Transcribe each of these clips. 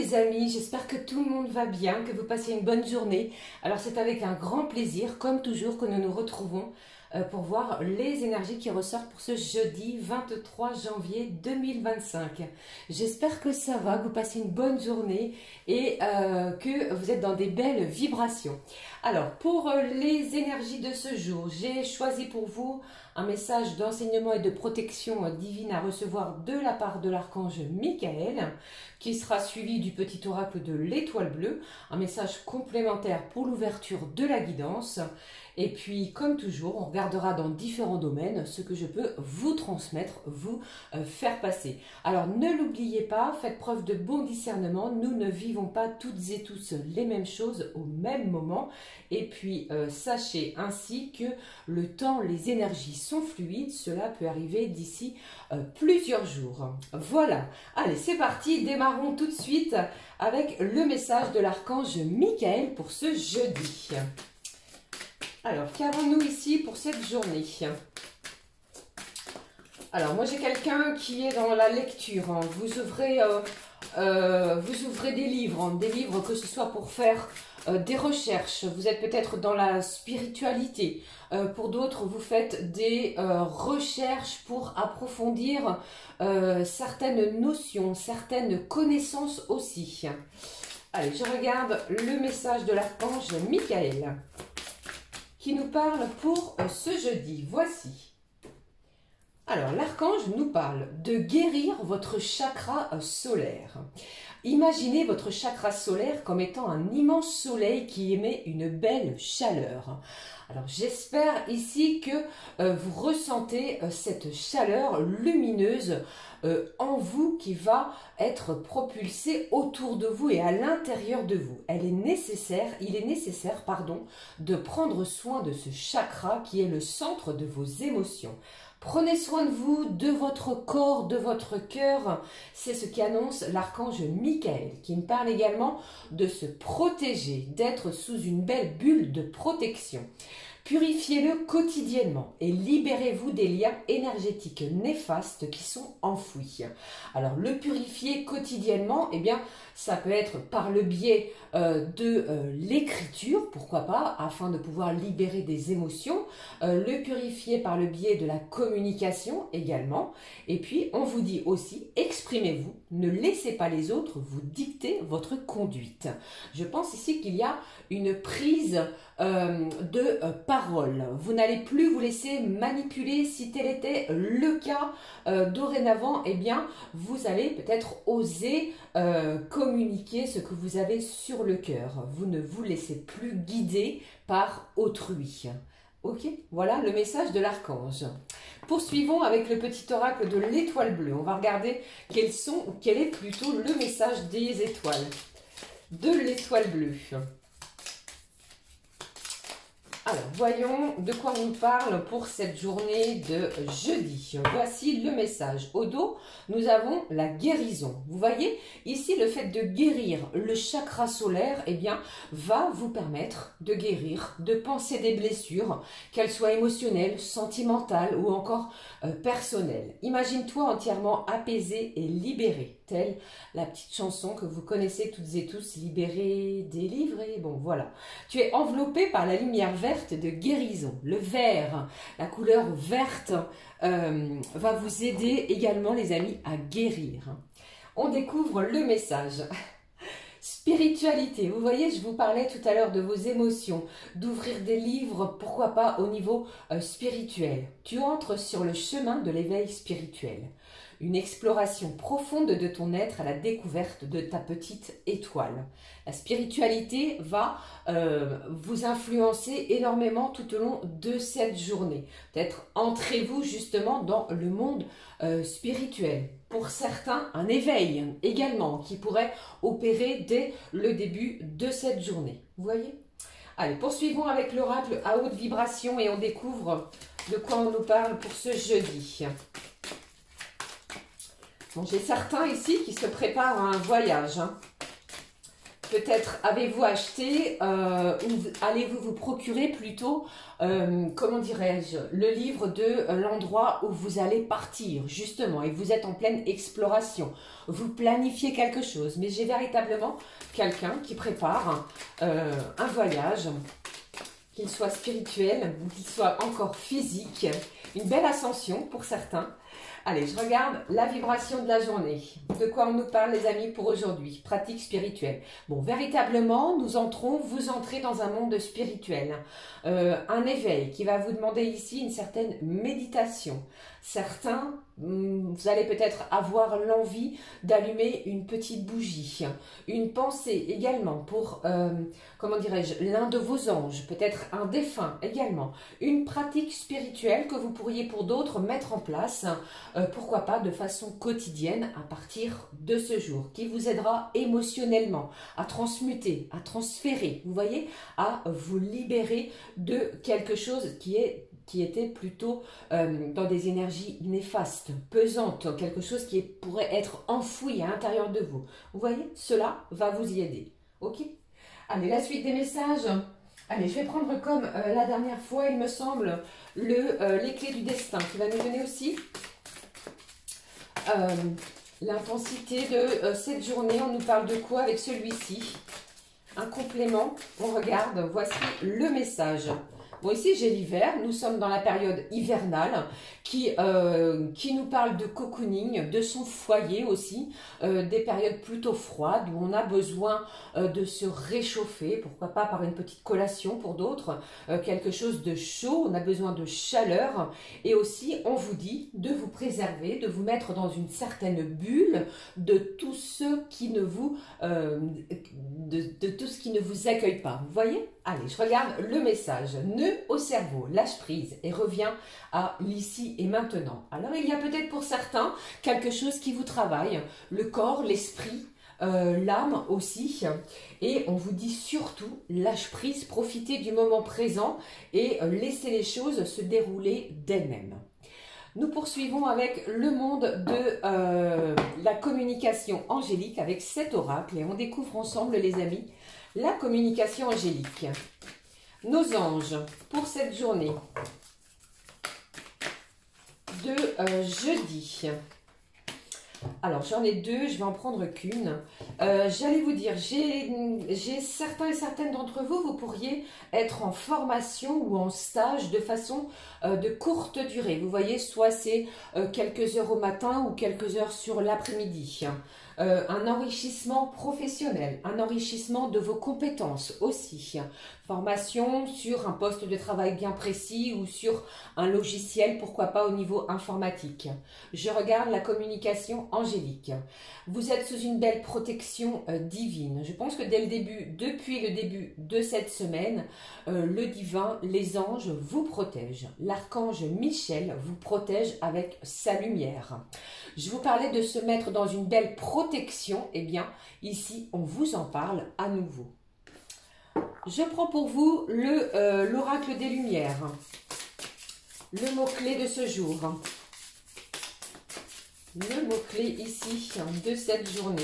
les amis, j'espère que tout le monde va bien, que vous passez une bonne journée. Alors c'est avec un grand plaisir, comme toujours, que nous nous retrouvons pour voir les énergies qui ressortent pour ce jeudi 23 janvier 2025. J'espère que ça va, que vous passez une bonne journée et que vous êtes dans des belles vibrations. Alors pour les énergies de ce jour, j'ai choisi pour vous un message d'enseignement et de protection divine à recevoir de la part de l'archange Michael, qui sera suivi du petit oracle de l'étoile bleue, un message complémentaire pour l'ouverture de la guidance. Et puis, comme toujours, on regardera dans différents domaines ce que je peux vous transmettre, vous faire passer. Alors, ne l'oubliez pas, faites preuve de bon discernement. Nous ne vivons pas toutes et tous les mêmes choses au même moment. Et puis, sachez ainsi que le temps, les énergies sont fluides. Cela peut arriver d'ici plusieurs jours. Voilà. Allez, c'est parti. Démarrons tout de suite avec le message de l'archange Michael pour ce jeudi. Alors, qu'avons-nous ici pour cette journée? Alors, moi j'ai quelqu'un qui est dans la lecture. Hein. Vous ouvrez des livres que ce soit pour faire des recherches. Vous êtes peut-être dans la spiritualité. Pour d'autres, vous faites des recherches pour approfondir certaines notions, certaines connaissances aussi. Allez, je regarde le message de l'archange Michael qui nous parle pour ce jeudi. Voici. Alors, l'archange nous parle de guérir votre chakra solaire. Imaginez votre chakra solaire comme étant un immense soleil qui émet une belle chaleur. Alors, j'espère ici que vous ressentez cette chaleur lumineuse en vous qui va être propulsée autour de vous et à l'intérieur de vous. Il est nécessaire, de prendre soin de ce chakra qui est le centre de vos émotions. Prenez soin de vous, de votre corps, de votre cœur. C'est ce qu'annonce l'archange Michael, qui me parle également de se protéger, d'être sous une belle bulle de protection. Purifiez-le quotidiennement et libérez-vous des liens énergétiques néfastes qui sont enfouis. Alors, le purifier quotidiennement, eh bien, ça peut être par le biais de l'écriture, pourquoi pas, afin de pouvoir libérer des émotions. Le purifier par le biais de la communication également. Et puis, on vous dit aussi, exprimez-vous, ne laissez pas les autres vous dicter votre conduite. Je pense ici qu'il y a une prise de parole. Vous n'allez plus vous laisser manipuler. Si tel était le cas dorénavant, eh bien, vous allez peut-être oser communiquer ce que vous avez sur le cœur. Vous ne vous laissez plus guider par autrui. Ok, voilà le message de l'archange. Poursuivons avec le petit oracle de l'étoile bleue. On va regarder quel est plutôt le message des étoiles, de l'étoile bleue. Alors, voyons de quoi on parle pour cette journée de jeudi. Voici le message. Au dos, nous avons la guérison. Vous voyez, ici, le fait de guérir le chakra solaire, eh bien, va vous permettre de guérir, de penser des blessures, qu'elles soient émotionnelles, sentimentales ou encore personnelles. Imagine-toi entièrement apaisé et libéré, telle la petite chanson que vous connaissez toutes et tous, libéré, délivré. Bon, voilà. Tu es enveloppé par la lumière verte de guérison. Le vert, la couleur verte va vous aider également, les amis, à guérir. On découvre le message. Spiritualité, vous voyez, je vous parlais tout à l'heure de vos émotions, d'ouvrir des livres, pourquoi pas au niveau spirituel. Tu entres sur le chemin de l'éveil spirituel. Une exploration profonde de ton être à la découverte de ta petite étoile. La spiritualité va vous influencer énormément tout au long de cette journée. Peut-être entrez-vous justement dans le monde spirituel. Pour certains, un éveil également qui pourrait opérer dès le début de cette journée. Vous voyez? Allez, poursuivons avec l'oracle à haute vibration et on découvre de quoi on nous parle pour ce jeudi. Bon, j'ai certains ici qui se préparent à un voyage. peut-être avez-vous acheté ou allez-vous vous procurer plutôt, comment dirais-je, le livre de l'endroit où vous allez partir, justement, et vous êtes en pleine exploration. Vous planifiez quelque chose, mais j'ai véritablement quelqu'un qui prépare un voyage, qu'il soit spirituel ou qu'il soit encore physique, une belle ascension pour certains. Allez, je regarde la vibration de la journée. De quoi on nous parle, les amis, pour aujourd'hui? Pratique spirituelle. Bon, véritablement, vous entrez dans un monde spirituel. Un éveil qui va vous demander ici une certaine méditation. Certains, vous allez peut-être avoir l'envie d'allumer une petite bougie. Une pensée également pour, comment dirais-je, l'un de vos anges, peut-être un défunt également. Une pratique spirituelle que vous pourriez pour d'autres mettre en place, pourquoi pas de façon quotidienne à partir de ce jour, qui vous aidera émotionnellement à transmuter, à transférer, vous voyez, à vous libérer de quelque chose qui était plutôt dans des énergies néfastes, pesantes, quelque chose qui pourrait être enfoui à l'intérieur de vous. Vous voyez, cela va vous y aider. Ok? Allez, la suite des messages. Allez, je vais prendre comme la dernière fois, il me semble, les clés du destin qui va nous donner aussi l'intensité de cette journée. On nous parle de quoi avec celui-ci? Un complément, on regarde, voici le message. Bon, ici j'ai l'hiver, nous sommes dans la période hivernale qui nous parle de cocooning, de son foyer aussi, des périodes plutôt froides où on a besoin de se réchauffer, pourquoi pas par une petite collation pour d'autres, quelque chose de chaud, on a besoin de chaleur et aussi on vous dit de vous préserver, de vous mettre dans une certaine bulle de tout ce qui ne vous, de tout ce qui ne vous accueille pas, vous voyez? Allez, je regarde le message. Nœud au cerveau, lâche prise et reviens à l'ici et maintenant. Alors, il y a peut-être pour certains quelque chose qui vous travaille, le corps, l'esprit, l'âme aussi. Et on vous dit surtout, lâche prise, profitez du moment présent et laissez les choses se dérouler d'elles-mêmes. Nous poursuivons avec le monde de la communication angélique avec cet oracle et on découvre ensemble, les amis, la communication angélique. Nos anges pour cette journée de jeudi. Alors, j'en ai deux, je vais en prendre qu'une. J'allais vous dire, j'ai certains et certaines d'entre vous, vous pourriez être en formation ou en stage de façon de courte durée. Vous voyez, soit c'est quelques heures au matin ou quelques heures sur l'après-midi. Un enrichissement professionnel, un enrichissement de vos compétences aussi. Formation sur un poste de travail bien précis ou sur un logiciel, pourquoi pas au niveau informatique. Je regarde la communication angélique. Vous êtes sous une belle protection divine. Je pense que dès le début, depuis le début de cette semaine, le divin, les anges vous protègent. L'archange Michel vous protège avec sa lumière. Je vous parlais de se mettre dans une belle protection. Eh bien, ici, on vous en parle à nouveau. Je prends pour vous l'oracle des Lumières. Le mot-clé de ce jour. Le mot-clé ici de cette journée.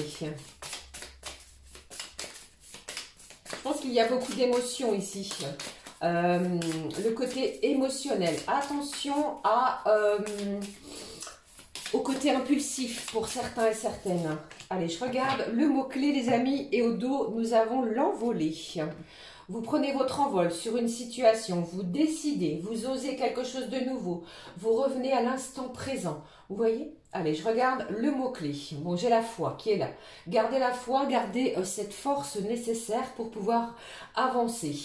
Je pense qu'il y a beaucoup d'émotions ici. Le côté émotionnel. Attention au côté impulsif pour certains et certaines. Allez, je regarde le mot-clé, les amis, et au dos, nous avons l'envolée. Vous prenez votre envol sur une situation, vous décidez, vous osez quelque chose de nouveau, vous revenez à l'instant présent. Vous voyez? Allez, je regarde le mot-clé. Bon, j'ai la foi qui est là. Gardez la foi, gardez cette force nécessaire pour pouvoir avancer.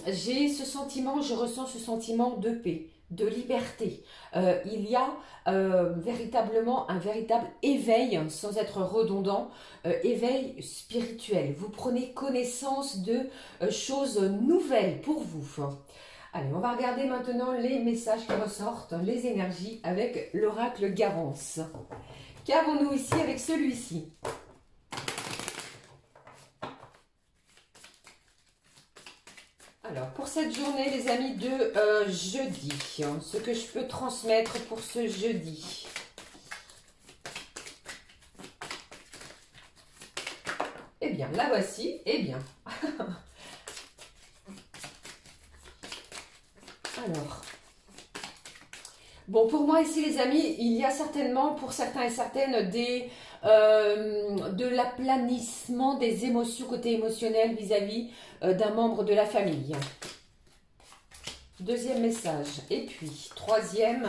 J'ai ce sentiment, je ressens ce sentiment de paix, de liberté. Il y a véritablement un véritable éveil, sans être redondant, éveil spirituel. Vous prenez connaissance de choses nouvelles pour vous. Allez, on va regarder maintenant les messages qui ressortent, les énergies avec l'oracle Garance. Qu'avons-nous ici avec celui-ci? Alors, pour cette journée, les amis, de jeudi, ce que je peux transmettre pour ce jeudi. Eh bien, la voici. Eh bien. Alors. Bon, pour moi ici, les amis, il y a certainement, pour certains et certaines, de l'aplanissement des émotions, côté émotionnel vis-à-vis d'un membre de la famille. Deuxième message. Et puis, troisième.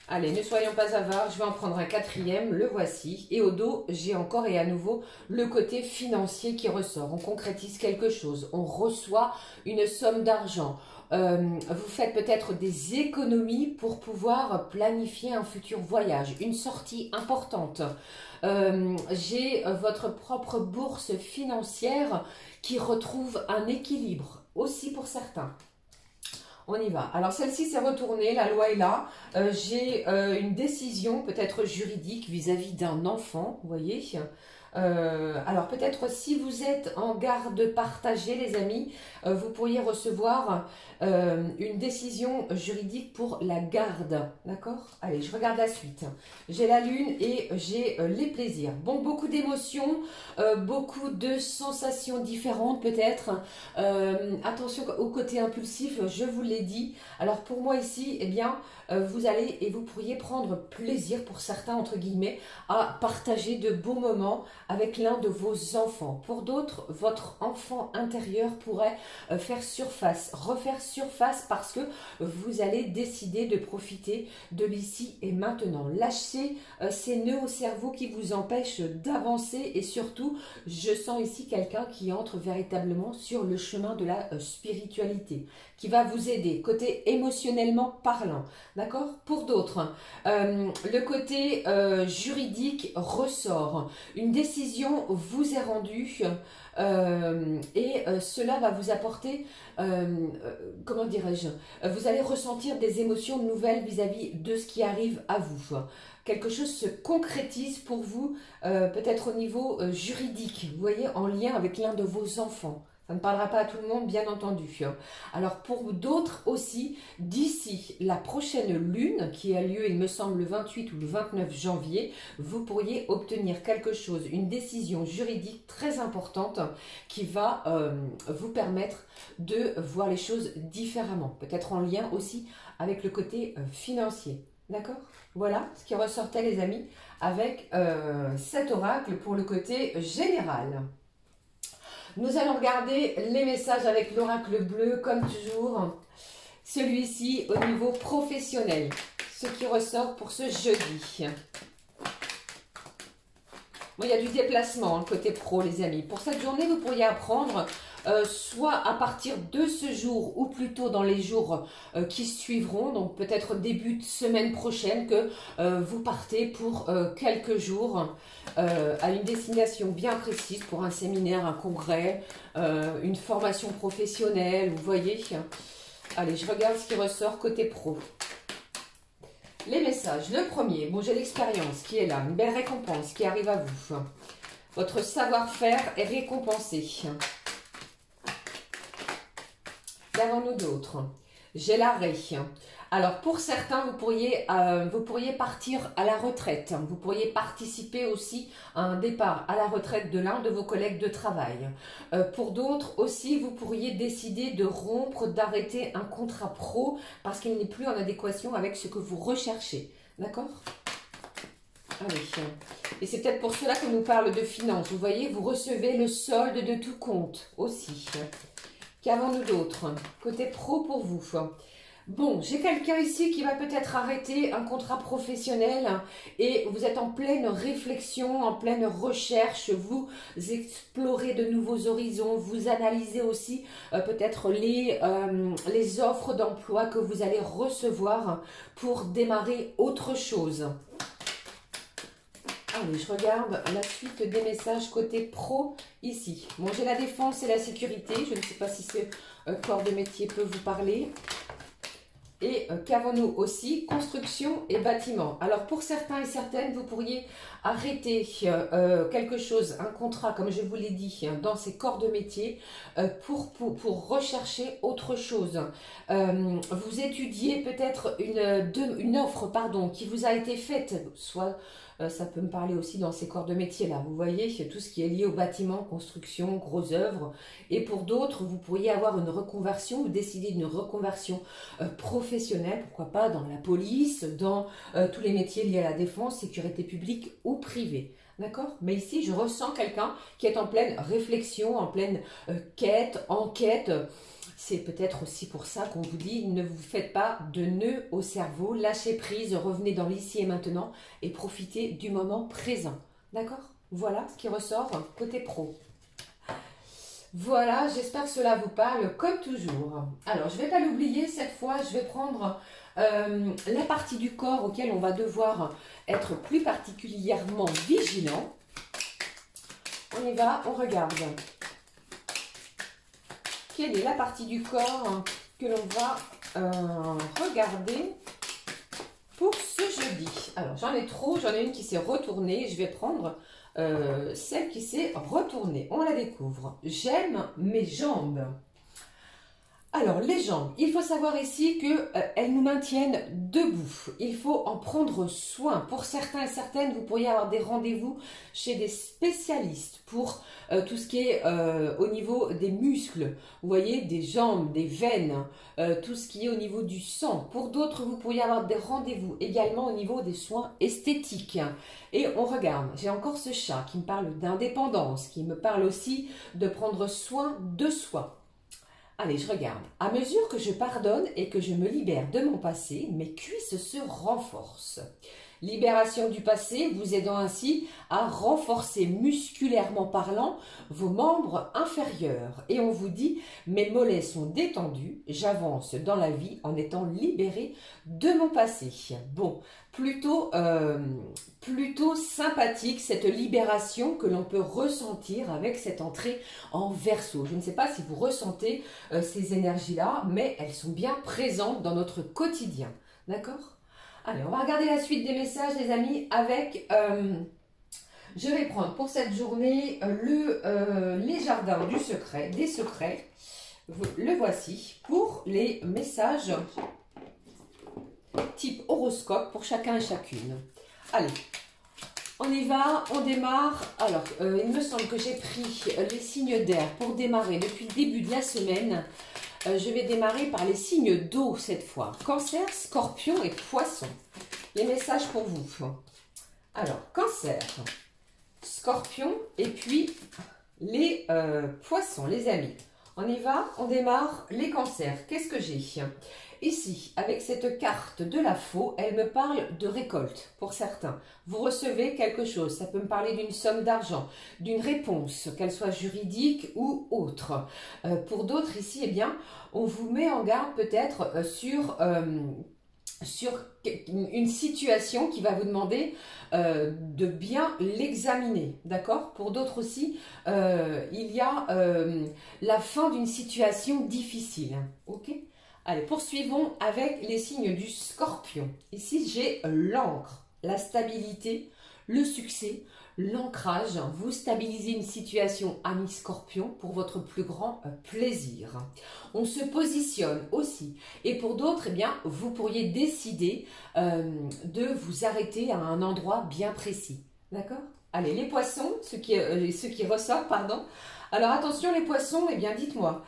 Allez, ne soyons pas avares, je vais en prendre un quatrième, le voici. Et au dos, j'ai encore et à nouveau le côté financier qui ressort. On concrétise quelque chose, on reçoit une somme d'argent. Vous faites peut-être des économies pour pouvoir planifier un futur voyage, une sortie importante. J'ai votre propre bourse financière qui retrouve un équilibre, aussi pour certains. On y va. Alors celle-ci s'est retournée, la loi est là. J'ai une décision peut-être juridique vis-à-vis d'un enfant, vous voyez. Alors peut-être si vous êtes en garde partagée, les amis, vous pourriez recevoir une décision juridique pour la garde. D'accord? Allez, je regarde la suite. J'ai la lune et j'ai les plaisirs. Bon, beaucoup d'émotions, beaucoup de sensations différentes peut-être. Attention au côté impulsif, je vous l'ai dit. Alors pour moi ici, eh bien, vous allez et vous pourriez prendre plaisir pour certains, entre guillemets, à partager de beaux moments avec l'un de vos enfants. Pour d'autres, votre enfant intérieur pourrait faire surface, refaire surface parce que vous allez décider de profiter de l'ici et maintenant. Lâchez ces nœuds au cerveau qui vous empêchent d'avancer et surtout, je sens ici quelqu'un qui entre véritablement sur le chemin de la spiritualité, qui va vous aider, côté émotionnellement parlant. D'accord? Pour d'autres, le côté juridique ressort. Une décision vous est rendue et cela va vous apporter, comment dirais-je, vous allez ressentir des émotions nouvelles vis-à-vis de ce qui arrive à vous. Quelque chose se concrétise pour vous, peut-être au niveau juridique, vous voyez, en lien avec l'un de vos enfants. Ça ne parlera pas à tout le monde, bien entendu. Alors, pour d'autres aussi, d'ici la prochaine lune, qui a lieu, il me semble, le 28 ou le 29 janvier, vous pourriez obtenir quelque chose, une décision juridique très importante qui va vous permettre de voir les choses différemment. Peut-être en lien aussi avec le côté financier. D'accord? Voilà ce qui ressortait, les amis, avec cet oracle pour le côté général. Nous allons regarder les messages avec l'oracle bleu, comme toujours. Celui-ci au niveau professionnel. Ce qui ressort pour ce jeudi. Bon, il y a du déplacement, côté pro, les amis. Pour cette journée, vous pourriez apprendre, soit à partir de ce jour, ou plutôt dans les jours qui suivront, donc peut-être début de semaine prochaine, que vous partez pour quelques jours à une destination bien précise, pour un séminaire, un congrès, une formation professionnelle, vous voyez. Allez, je regarde ce qui ressort côté pro. Les messages, le premier, bon, j'ai l'expérience qui est là, une belle récompense qui arrive à vous. Votre savoir-faire est récompensé. Qu'avons-nous d'autre? J'ai l'arrêt. Alors, pour certains, vous pourriez partir à la retraite. Vous pourriez participer aussi à un départ à la retraite de l'un de vos collègues de travail. Pour d'autres aussi, vous pourriez décider de rompre, d'arrêter un contrat pro parce qu'il n'est plus en adéquation avec ce que vous recherchez. D'accord? Allez. Et c'est peut-être pour cela qu'on nous parle de finances. Vous voyez, vous recevez le solde de tout compte aussi. Qu'avons-nous d'autre? Côté pro pour vous. Bon, j'ai quelqu'un ici qui va peut-être arrêter un contrat professionnel et vous êtes en pleine réflexion, en pleine recherche, vous explorez de nouveaux horizons, vous analysez aussi peut-être les offres d'emploi que vous allez recevoir pour démarrer autre chose. Allez, je regarde la suite des messages côté pro ici. Bon, j'ai la défense et la sécurité. Je ne sais pas si ce corps de métier peut vous parler. Et qu'avons-nous aussi? Construction et bâtiment. Alors, pour certains et certaines, vous pourriez arrêter quelque chose, un contrat, comme je vous l'ai dit, dans ces corps de métier, pour rechercher autre chose. Vous étudiez peut-être une offre, pardon, qui vous a été faite, soit Ça peut me parler aussi dans ces corps de métier là. Vous voyez, tout ce qui est lié au bâtiment, construction, gros œuvres. Et pour d'autres, vous pourriez avoir une reconversion ou décider d'une reconversion professionnelle, pourquoi pas dans la police, dans tous les métiers liés à la défense, sécurité publique ou privée. D'accord? Mais ici, je ressens quelqu'un qui est en pleine réflexion, en pleine quête, enquête. C'est peut-être aussi pour ça qu'on vous dit, ne vous faites pas de nœuds au cerveau, lâchez prise, revenez dans l'ici et maintenant et profitez du moment présent. D'accord? Voilà ce qui ressort côté pro. Voilà, j'espère que cela vous parle comme toujours. Alors, je ne vais pas l'oublier, cette fois, je vais prendre la partie du corps auquel on va devoir être plus particulièrement vigilant. On y va, on regarde. Quelle est la partie du corps que l'on va regarder pour ce jeudi? Alors, j'en ai trop, j'en ai une qui s'est retournée. Je vais prendre celle qui s'est retournée. On la découvre. J'aime mes jambes. Alors, les jambes, il faut savoir ici qu'elles nous maintiennent debout. Il faut en prendre soin. Pour certains et certaines, vous pourriez avoir des rendez-vous chez des spécialistes pour tout ce qui est au niveau des muscles. Vous voyez, des jambes, des veines, tout ce qui est au niveau du sang. Pour d'autres, vous pourriez avoir des rendez-vous également au niveau des soins esthétiques. Et on regarde, j'ai encore ce chat qui me parle d'indépendance, qui me parle aussi de prendre soin de soi. Allez, je regarde. À mesure que je pardonne et que je me libère de mon passé, mes cuisses se renforcent. Libération du passé vous aidant ainsi à renforcer musculairement parlant vos membres inférieurs. Et on vous dit, mes mollets sont détendus, j'avance dans la vie en étant libéré de mon passé. Bon, plutôt sympathique cette libération que l'on peut ressentir avec cette entrée en Verseau. Je ne sais pas si vous ressentez ces énergies-là, mais elles sont bien présentes dans notre quotidien. D'accord ? Allez, on va regarder la suite des messages, les amis, avec... je vais prendre pour cette journée les jardins du secret, des secrets. Le voici pour les messages type horoscope pour chacun et chacune. Allez, on y va, on démarre. Alors, il me semble que j'ai pris les signes d'air pour démarrer depuis le début de la semaine. Je vais démarrer par les signes d'eau cette fois. Cancer, Scorpion et Poisson. Les messages pour vous. Alors, Cancer, Scorpion et puis les Poissons, les amis. On y va, on démarre les Cancers. Qu'est-ce que j'ai? Ici, avec cette carte de la faux, elle me parle de récolte pour certains. Vous recevez quelque chose, ça peut me parler d'une somme d'argent, d'une réponse, qu'elle soit juridique ou autre. Pour d'autres ici, eh bien, on vous met en garde peut-être sur une situation qui va vous demander de bien l'examiner, d'accord? Pour d'autres aussi, il y a la fin d'une situation difficile, ok? Allez, poursuivons avec les signes du Scorpion. Ici, j'ai l'encre, la stabilité, le succès, l'ancrage. Vous stabilisez une situation, ami Scorpion, pour votre plus grand plaisir. On se positionne aussi. Et pour d'autres, eh bien, vous pourriez décider de vous arrêter à un endroit bien précis. D'accord? Allez, les poissons, ceux qui ressortent, pardon. Alors attention les poissons, eh bien dites-moi,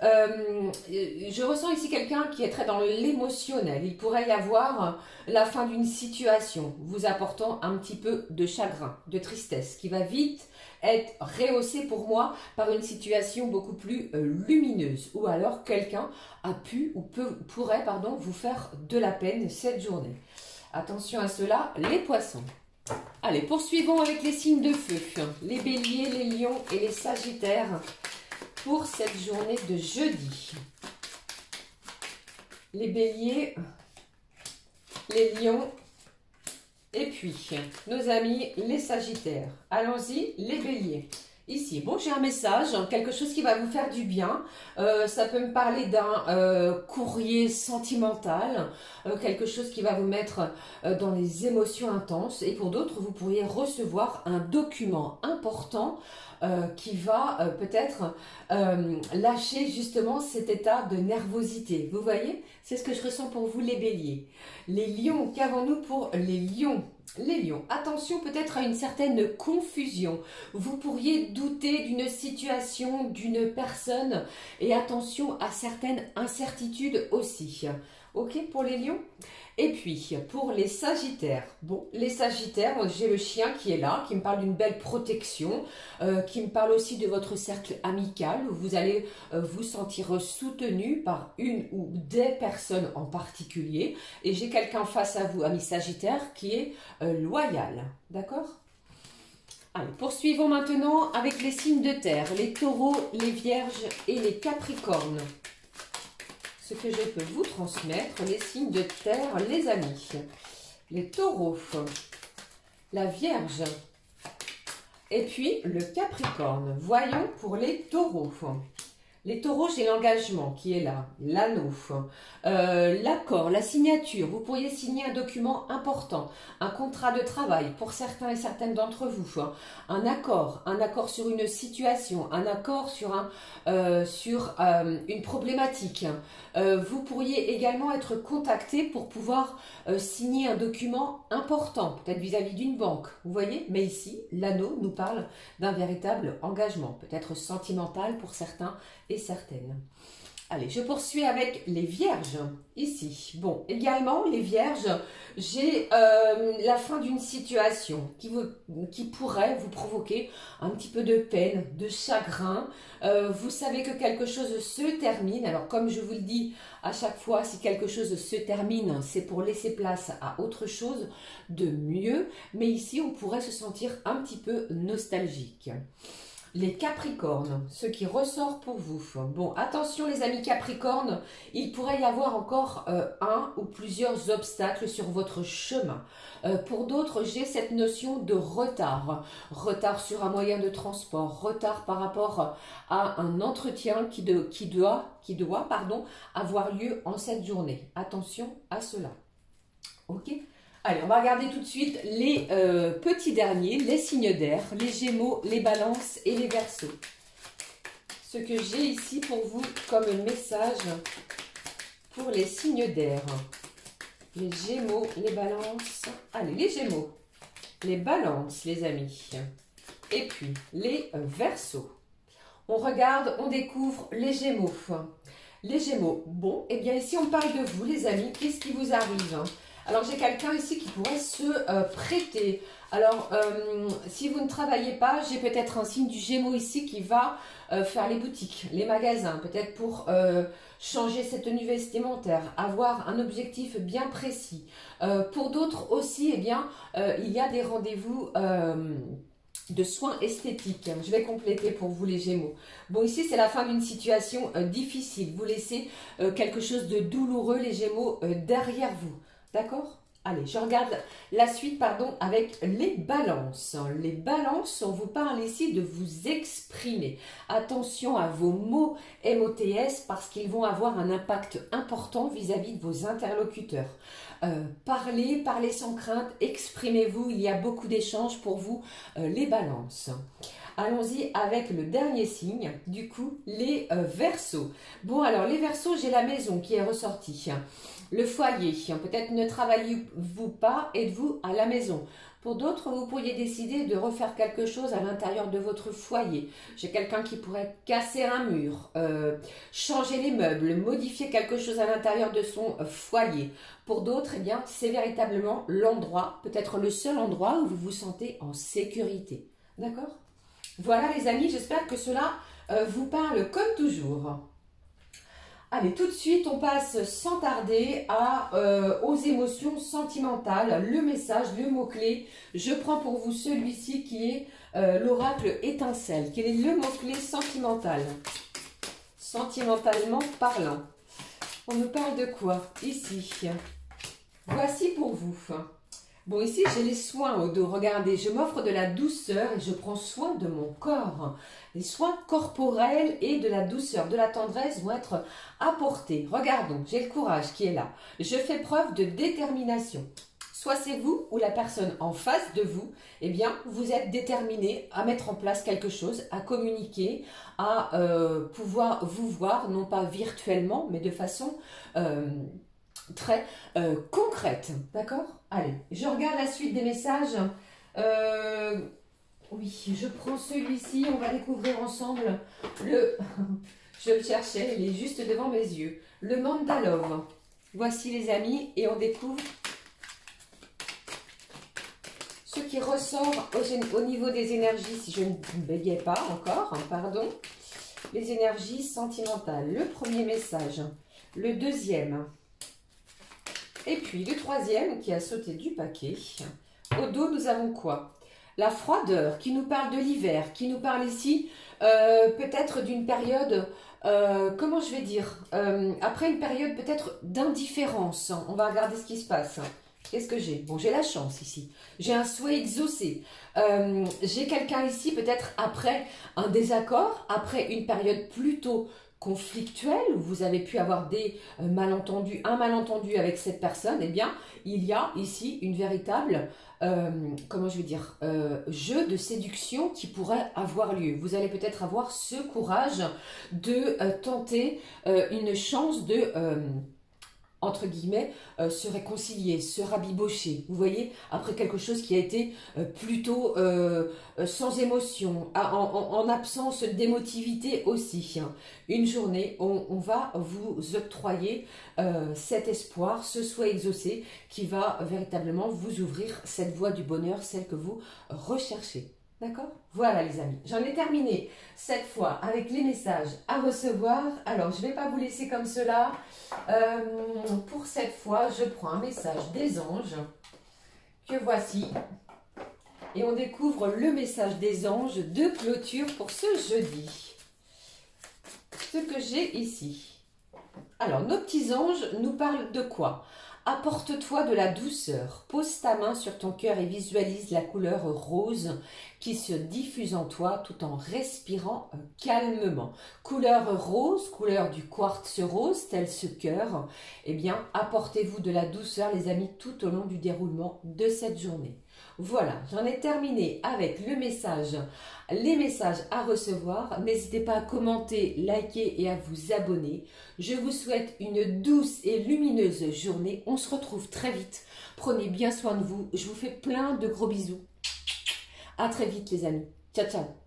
je ressens ici quelqu'un qui est très dans l'émotionnel. Il pourrait y avoir la fin d'une situation, vous apportant un petit peu de chagrin, de tristesse, qui va vite être rehaussé pour moi par une situation beaucoup plus lumineuse. Ou alors quelqu'un a pu ou pourrait vous faire de la peine cette journée. Attention à cela, les poissons. Allez, poursuivons avec les signes de feu, les béliers, les lions et les sagittaires pour cette journée de jeudi. Les béliers, les lions et puis nos amis les sagittaires. Allons-y, les béliers. Ici, bon, j'ai un message, quelque chose qui va vous faire du bien. Ça peut me parler d'un courrier sentimental, quelque chose qui va vous mettre dans les émotions intenses. Et pour d'autres, vous pourriez recevoir un document important qui va peut-être lâcher justement cet état de nervosité. Vous voyez, c'est ce que je ressens pour vous les béliers. Les lions, qu'avons-nous pour les lions? Les lions, attention peut-être à une certaine confusion. Vous pourriez douter d'une situation, d'une personne et attention à certaines incertitudes aussi. Ok pour les lions? Et puis, pour les sagittaires, bon, les sagittaires, j'ai le chien qui est là, qui me parle d'une belle protection, qui me parle aussi de votre cercle amical, où vous allez vous sentir soutenu par une ou des personnes en particulier. Et j'ai quelqu'un face à vous, ami sagittaire, qui est loyal, d'accord? Allez, poursuivons maintenant avec les signes de terre, les taureaux, les vierges et les capricornes. Ce que je peux vous transmettre, les signes de terre, les amis. Les taureaux, la vierge et puis le capricorne. Voyons pour les taureaux. Les taureaux, j'ai l'engagement qui est là, l'anneau, l'accord, la signature. Vous pourriez signer un document important, un contrat de travail pour certains et certaines d'entre vous, un accord sur une situation, un accord sur une problématique. Vous pourriez également être contacté pour pouvoir signer un document important, peut-être vis-à-vis d'une banque, vous voyez. Mais ici, l'anneau nous parle d'un véritable engagement, peut-être sentimental pour certains et certaines. Allez, je poursuis avec les vierges, ici. Bon, également, les vierges, j'ai la fin d'une situation qui pourrait vous provoquer un petit peu de peine, de chagrin. Vous savez que quelque chose se termine. Alors, comme je vous le dis à chaque fois, si quelque chose se termine, c'est pour laisser place à autre chose de mieux. Mais ici, on pourrait se sentir un petit peu nostalgique. Les Capricornes, ce qui ressort pour vous. Bon, attention les amis Capricornes, il pourrait y avoir encore un ou plusieurs obstacles sur votre chemin. Pour d'autres, j'ai cette notion de retard. Retard sur un moyen de transport, retard par rapport à un entretien qui doit avoir lieu en cette journée. Attention à cela. Ok ? Allez, on va regarder tout de suite les petits derniers, les signes d'air, les Gémeaux, les Balances et les Verseaux. Ce que j'ai ici pour vous comme message pour les signes d'air. Les Gémeaux, les Balances. Allez, les Gémeaux, les Balances, les amis. Et puis, les Verseaux. On regarde, on découvre les Gémeaux. Les Gémeaux, bon, eh bien ici on parle de vous les amis, qu'est-ce qui vous arrive ? Alors, j'ai quelqu'un ici qui pourrait se prêter. Alors, si vous ne travaillez pas, j'ai peut-être un signe du Gémeaux ici qui va faire les boutiques, les magasins, peut-être pour changer cette tenue vestimentaire, avoir un objectif bien précis. Pour d'autres aussi, eh bien, il y a des rendez-vous de soins esthétiques. Je vais compléter pour vous les Gémeaux. Bon, ici, c'est la fin d'une situation difficile. Vous laissez quelque chose de douloureux, les Gémeaux, derrière vous. D'accord? Allez, je regarde la suite, avec les balances. Les balances, on vous parle ici de vous exprimer. Attention à vos mots MOTS parce qu'ils vont avoir un impact important vis-à-vis de vos interlocuteurs. Parlez sans crainte, exprimez-vous. Il y a beaucoup d'échanges pour vous, les balances. Allons-y avec le dernier signe, du coup, les Verseaux. Bon, alors, les Verseaux, j'ai la maison qui est ressortie. Le foyer, peut-être ne travaillez-vous pas, êtes-vous à la maison. Pour d'autres, vous pourriez décider de refaire quelque chose à l'intérieur de votre foyer. J'ai quelqu'un qui pourrait casser un mur, changer les meubles, modifier quelque chose à l'intérieur de son foyer. Pour d'autres, eh bien, c'est véritablement l'endroit, peut-être le seul endroit où vous vous sentez en sécurité. D'accord ? Voilà les amis, j'espère que cela vous parle comme toujours. Allez, tout de suite, on passe sans tarder aux émotions sentimentales. Le message, le mot-clé. Je prends pour vous celui-ci qui est l'oracle étincelle. Quel est le mot-clé sentimental? Sentimentalement parlant. On nous parle de quoi? Ici. Voici pour vous. Bon, ici, j'ai les soins au dos. Regardez, je m'offre de la douceur et je prends soin de mon corps. Les soins corporels et de la douceur, de la tendresse vont être apportés. Regardons, j'ai le courage qui est là. Je fais preuve de détermination. Soit c'est vous ou la personne en face de vous, eh bien, vous êtes déterminé à mettre en place quelque chose, à communiquer, à pouvoir vous voir, non pas virtuellement, mais de façon très concrète. D'accord? Allez, je regarde la suite des messages. Oui, je prends celui-ci, on va découvrir ensemble le... Je le cherchais, il est juste devant mes yeux. Le Mandalove. Voici les amis, et on découvre ce qui ressort au niveau des énergies, si je ne bégayais pas encore, hein, pardon. Les énergies sentimentales. Le premier message, le deuxième, et puis le troisième qui a sauté du paquet. Au dos, nous avons quoi? La froideur qui nous parle de l'hiver, qui nous parle ici peut-être d'une période, comment je vais dire, après une période peut-être d'indifférence. On va regarder ce qui se passe. Qu'est-ce que j'ai? Bon, j'ai la chance ici. J'ai un souhait exaucé. J'ai quelqu'un ici peut-être après un désaccord, après une période plutôt conflictuelle, où vous avez pu avoir des malentendus, un malentendu avec cette personne. Eh bien, il y a ici une véritable... comment je vais dire, jeu de séduction qui pourrait avoir lieu. Vous allez peut-être avoir ce courage de tenter une chance de, entre guillemets, se réconcilier, se rabibocher. Vous voyez, après quelque chose qui a été plutôt sans émotion, en absence d'émotivité aussi. Une journée, on va vous octroyer cet espoir, ce souhait exaucé qui va véritablement vous ouvrir cette voie du bonheur, celle que vous recherchez. D'accord? Voilà les amis, j'en ai terminé cette fois avec les messages à recevoir. Alors, je ne vais pas vous laisser comme cela. Pour cette fois, je prends un message des anges que voici. Et on découvre le message des anges de clôture pour ce jeudi. Ce que j'ai ici. Alors, nos petits anges nous parlent de quoi? Apporte-toi de la douceur, pose ta main sur ton cœur et visualise la couleur rose qui se diffuse en toi tout en respirant calmement. Couleur rose, couleur du quartz rose, tel ce cœur. Eh bien, apportez-vous de la douceur les amis tout au long du déroulement de cette journée. Voilà, j'en ai terminé avec le message, les messages à recevoir. N'hésitez pas à commenter, liker et à vous abonner. Je vous souhaite une douce et lumineuse journée. On se retrouve très vite. Prenez bien soin de vous. Je vous fais plein de gros bisous. À très vite les amis. Ciao, ciao.